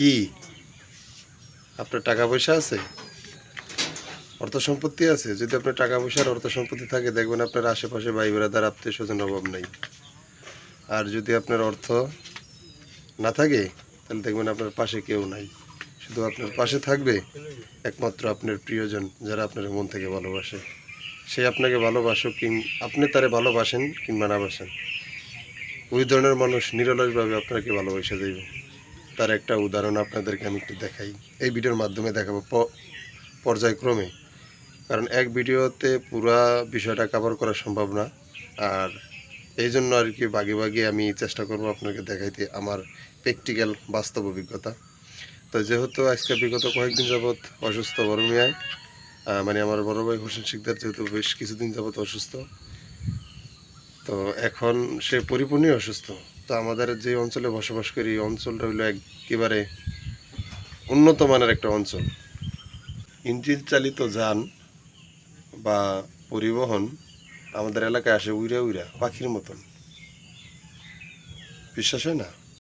কি আপনার টাকা পয়সা আছে, অর্থ সম্পত্তি আছে? যদি আপনার টাকা পয়সার অর্থ সম্পত্তি থাকে, দেখবেন আপনার আশেপাশে ভাই ব্রাদার আত্মীয় স্বজন অভাব নাই। আর যদি আপনার অর্থ না থাকে, তাহলে দেখবেন আপনার পাশে কেউ নাই। শুধু আপনার পাশে থাকবে একমাত্র আপনার প্রিয়জন, যারা আপনার মন থেকে ভালোবাসে। সে আপনাকে ভালোবাসুক আপনি তারে ভালোবাসেন কিংবা না বাসেন, ওই ধরনের মানুষ নিরলসভাবে আপনাকে ভালোবাসা দেবে। তার একটা উদাহরণ আপনাদেরকে আমি একটু দেখাই, এই ভিডিওর মাধ্যমে দেখাবো পর্যায়ক্রমে। কারণ এক ভিডিওতে পুরা বিষয়টা কভার করা সম্ভব না। আর এই জন্য আর কি ভাগে ভাগে আমি চেষ্টা করব আপনাকে দেখাইতে আমার প্র্যাকটিক্যাল বাস্তব অভিজ্ঞতা। তো যেহেতু আজকে বিগত কয়েকদিন যাবৎ অসুস্থ বড় মিয়ায়, মানে আমার বড় ভাই হোসেন শিকদার যেহেতু বেশ কিছুদিন যাবৎ অসুস্থ, তো এখন সে পরিপূর্ণই অসুস্থ। তো আমাদের যে অঞ্চলে বসবাস করি, এই অঞ্চলটা হলো একেবারে উন্নত মানের একটা অঞ্চল। ইঞ্জিন চালিত যান বা পরিবহন আমাদের এলাকায় আসে উইরা উইরা পাখির মতন। বিশ্বাস হয় না?